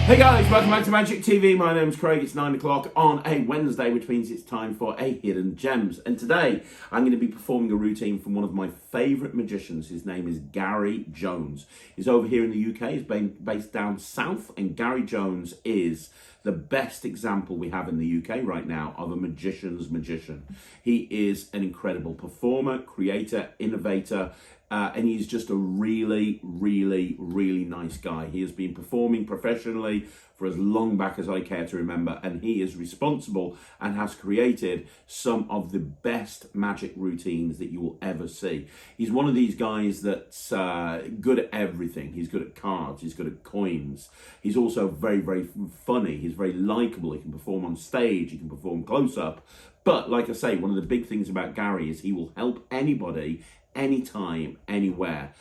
Hey guys, welcome back to Magic TV. My name's Craig. It's 9 o'clock on a Wednesday, which means it's time for a Hidden Gems. And today, I'm going to be performing a routine from one of my favourite magicians. His name is Gary Jones. He's over here in the UK. He's based down south, and Gary Jones is the best example we have in the UK right now of a magician's magician. He is an incredible performer, creator, innovator, and he's just a really, really, really nice guy. He has been performing professionally for as long back as I care to remember, and he is responsible and has created some of the best magic routines that you will ever see. He's one of these guys that's good at everything. He's good at cards, he's good at coins. He's also very, very funny. He's very likable. He can perform on stage, he can perform close up. But like I say, one of the big things about Gary is he will help anybody, anytime, anywhere.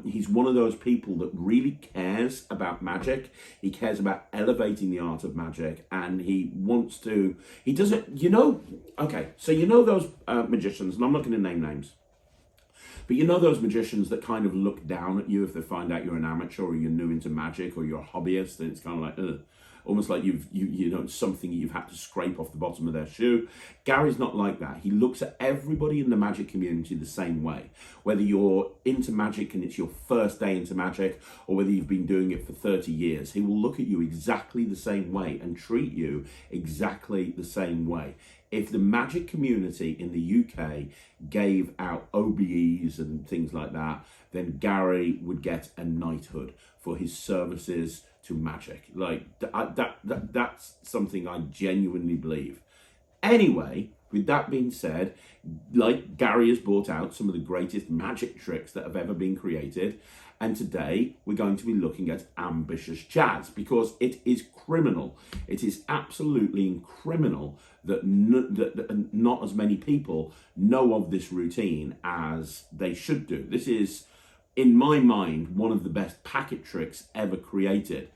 He's one of those people that really cares about magic. He cares about elevating the art of magic, and he wants to, he does it, okay, so those magicians, and I'm not going to name names, but those magicians that kind of look down at you if they find out you're an amateur or you're new into magic or you're a hobbyist, and it's kind of like, ugh. Almost like it's something you've had to scrape off the bottom of their shoe. Gary's not like that. He looks at everybody in the magic community the same way. Whether you're into magic and it's your first day into magic, or whether you've been doing it for 30 years, he will look at you exactly the same way and treat you exactly the same way. If the magic community in the UK gave out OBEs and things like that, then Gary would get a knighthood for his services to magic. Like that's something I genuinely believe. Anyway, with that being said, like, Gary has brought out some of the greatest magic tricks that have ever been created. And today we're going to be looking at ambitious jazz, because it is criminal. It is absolutely criminal that not as many people know of this routine as they should do. This is, in my mind, one of the best packet tricks ever created.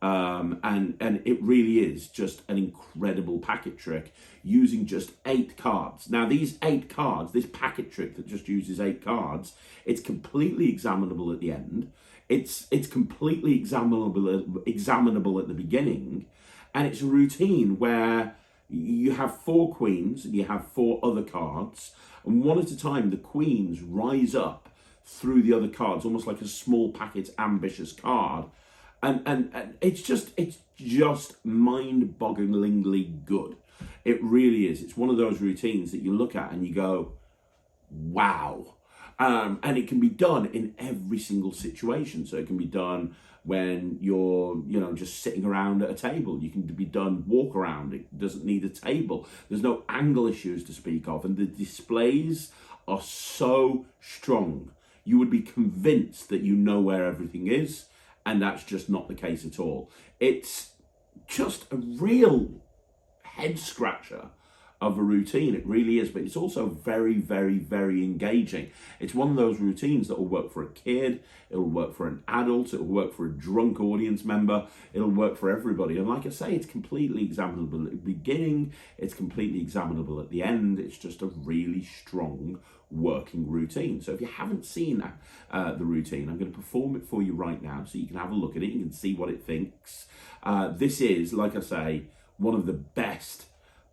And it really is just an incredible packet trick using just 8 cards. Now, these 8 cards, this packet trick that just uses 8 cards, it's completely examinable at the end. It's completely examinable at the beginning. And it's a routine where you have 4 queens and you have 4 other cards. And one at a time, the queens rise up through the other cards, almost like a small packet ambitious card. And it's just mind-bogglingly good. It really is. It's one of those routines that you look at and you go, wow. And it can be done in every single situation. So it can be done when you're, just sitting around at a table. You can be done walk around. It doesn't need a table. There's no angle issues to speak of. And the displays are so strong. You would be convinced that you know where everything is. And that's just not the case at all. It's just a real head scratcher of a routine. It really is, but it's also very, very, very engaging. It's one of those routines that will work for a kid, it'll work for an adult, it'll work for a drunk audience member, it'll work for everybody. And like I say, it's completely examinable at the beginning, it's completely examinable at the end. It's just a really strong working routine. So if you haven't seen the routine, I'm going to perform it for you right now so you can have a look at it, you can see what it thinks. This is, like I say, one of the best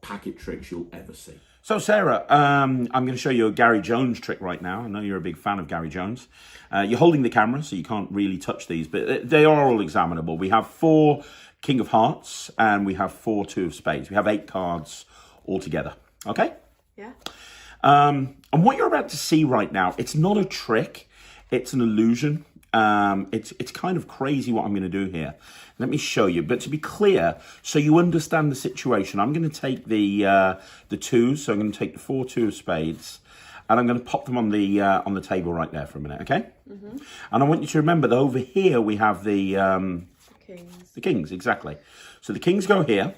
packet tricks you'll ever see. So Sarah, I'm going to show you a Gary Jones trick right now. I know you're a big fan of Gary Jones. You're holding the camera, so you can't really touch these, but they are all examinable. We have 4 King of Hearts and we have 4 Two of Spades. We have 8 cards altogether. Okay? Yeah. And what you're about to see right now, it's not a trick, it's an illusion. It's kind of crazy what I'm going to do here. Let me show you. But to be clear, so you understand the situation, I'm going to take the twos. So I'm going to take the 4 Two of Spades, and I'm going to pop them on the table right there for a minute. Okay. Mm-hmm. And I want you to remember that over here we have the kings. The kings, exactly. So the kings go here,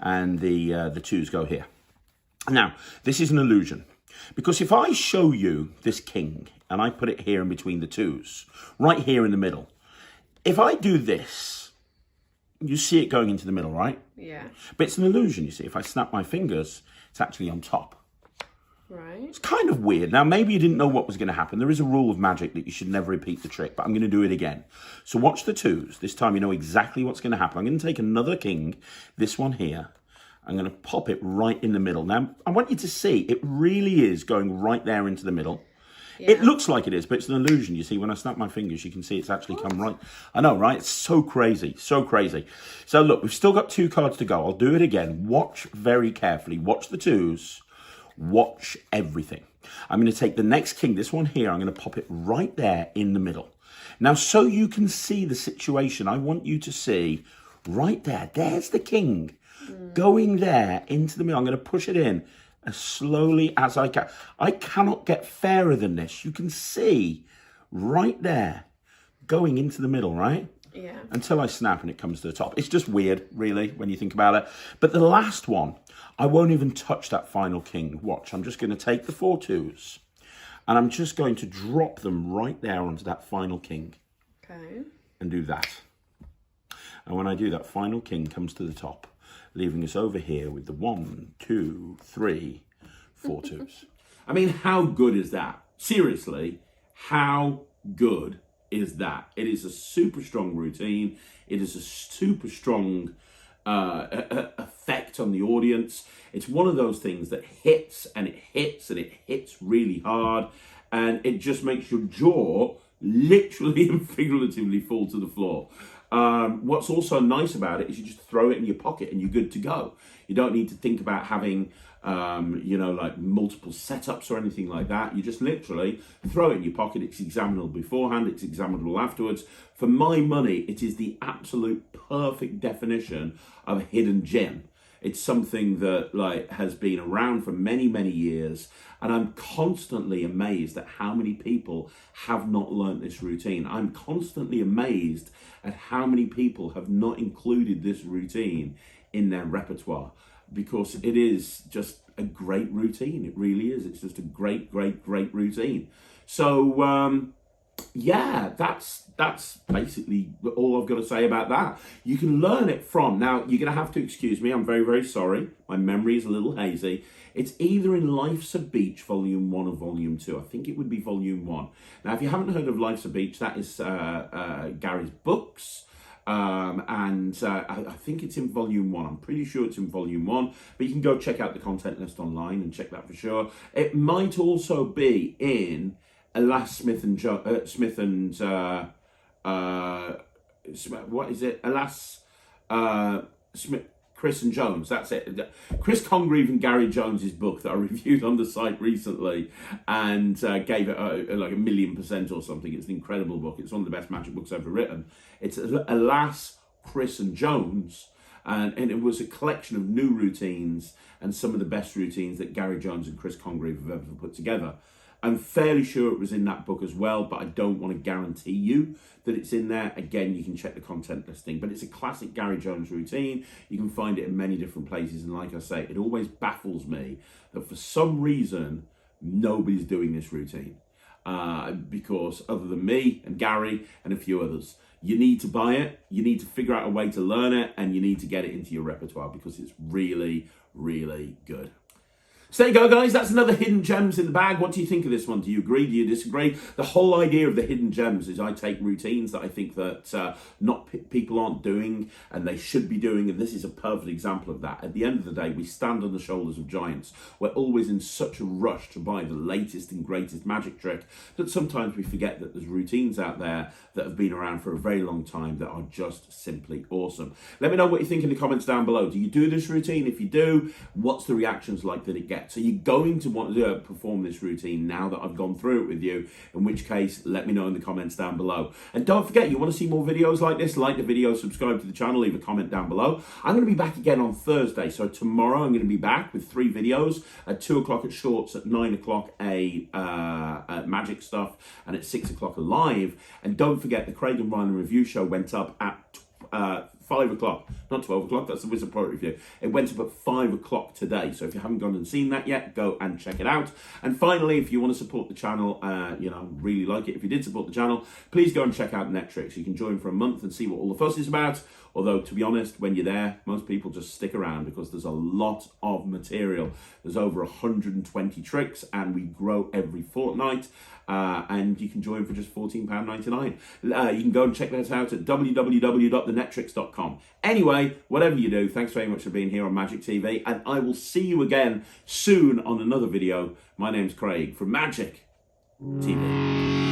and the twos go here. Now, this is an illusion, because if I show you this king and I put it here in between the twos, right here in the middle, if I do this, you see it going into the middle, right? Yeah. But it's an illusion, you see. If I snap my fingers, it's actually on top. Right. It's kind of weird. Now, maybe you didn't know what was going to happen. There is a rule of magic that you should never repeat the trick, but I'm going to do it again. So watch the twos. This time you know exactly what's going to happen. I'm going to take another king, this one here. I'm going to pop it right in the middle. Now, I want you to see it really is going right there into the middle. Yeah. It looks like it is, but it's an illusion. You see, when I snap my fingers, you can see it's actually come right. I know, right? It's so crazy, so crazy. So look, we've still got 2 cards to go. I'll do it again. Watch very carefully. Watch the twos. Watch everything. I'm going to take the next king, this one here. I'm going to pop it right there in the middle. Now, so you can see the situation, I want you to see right there. There's the king going there into the middle. I'm going to push it in as slowly as I can. I cannot get fairer than this. You can see right there going into the middle, right? Yeah. Until I snap and it comes to the top. It's just weird, really, when you think about it. But the last one, I won't even touch that final king. Watch, I'm just going to take the 4 twos and I'm just going to drop them right there onto that final king. Okay. And do that. And when I do that, final king comes to the top, leaving us over here with the 1, 2, 3, 4 twos. I mean, how good is that? Seriously, how good is that? It is a super strong routine. It is a super strong effect on the audience. It's one of those things that hits and it hits and it hits really hard, and it just makes your jaw literally and figuratively fall to the floor. What's also nice about it is you just throw it in your pocket and you're good to go. You don't need to think about having like multiple setups or anything like that. You just literally throw it in your pocket. It's examinable beforehand, it's examinable afterwards. For my money, it is the absolute perfect definition of a hidden gem. It's something that has been around for many, many years, and I'm constantly amazed at how many people have not learnt this routine. I'm constantly amazed at how many people have not included this routine in their repertoire, because it is just a great routine. It really is. It's just a great, great, great routine. So, yeah, that's basically all I've got to say about that. You can learn it from, now you're going to have to excuse me, I'm very, very sorry. My memory is a little hazy. It's either in Life's a Beach, Volume 1 or Volume 2. I think it would be Volume 1. Now, if you haven't heard of Life's a Beach, that is Gary's books. I think it's in Volume 1. I'm pretty sure it's in Volume 1, but you can go check out the content list online and check that for sure. It might also be in Alas Smith and what is it? Alas Smith, Chris and Jones. That's it. Chris Congreve and Gary Jones's book that I reviewed on the site recently and gave it like 1,000,000% or something. It's an incredible book. It's one of the best magic books ever written. It's Alas, Chris and Jones. And it was a collection of new routines and some of the best routines that Gary Jones and Chris Congreve have ever put together. I'm fairly sure it was in that book as well, but I don't want to guarantee you that it's in there. Again, you can check the content listing, but it's a classic Gary Jones routine. You can find it in many different places. And like I say, it always baffles me that for some reason, nobody's doing this routine. Because other than me and Gary and a few others, you need to buy it, you need to figure out a way to learn it, and you need to get it into your repertoire because it's really, really good. So there you go, guys. That's another Hidden Gems in the bag. What do you think of this one? Do you agree? Do you disagree? The whole idea of the Hidden Gems is I take routines that I think that people aren't doing and they should be doing, and this is a perfect example of that. At the end of the day, we stand on the shoulders of giants. We're always in such a rush to buy the latest and greatest magic trick that sometimes we forget that there's routines out there that have been around for a very long time that are just simply awesome. Let me know what you think in the comments down below. Do you do this routine? If you do, what's the reactions like that it gets? So you're going to want to perform this routine now that I've gone through it with you, in which case, let me know in the comments down below. And don't forget, you want to see more videos like this, like the video, subscribe to the channel, leave a comment down below. I'm going to be back again on Thursday. So tomorrow I'm going to be back with 3 videos at 2 o'clock at Shorts, at 9 o'clock at Magic Stuff, and at 6 o'clock live. And don't forget, the Craig and Ryan review show went up at 5 o'clock, not 12 o'clock, that's the Wizard product review. It went up at 5 o'clock today. So if you haven't gone and seen that yet, go and check it out. And finally, if you want to support the channel, really like it. If you did support the channel, please go and check out Netrix. You can join for a month and see what all the fuss is about. Although, to be honest, when you're there, most people just stick around because there's a lot of material. There's over 120 tricks and we grow every fortnight. And you can join for just £14.99. You can go and check that out at www.thenetrix.com. Anyway, whatever you do, thanks very much for being here on Magic TV. And I will see you again soon on another video. My name's Craig from Magic TV.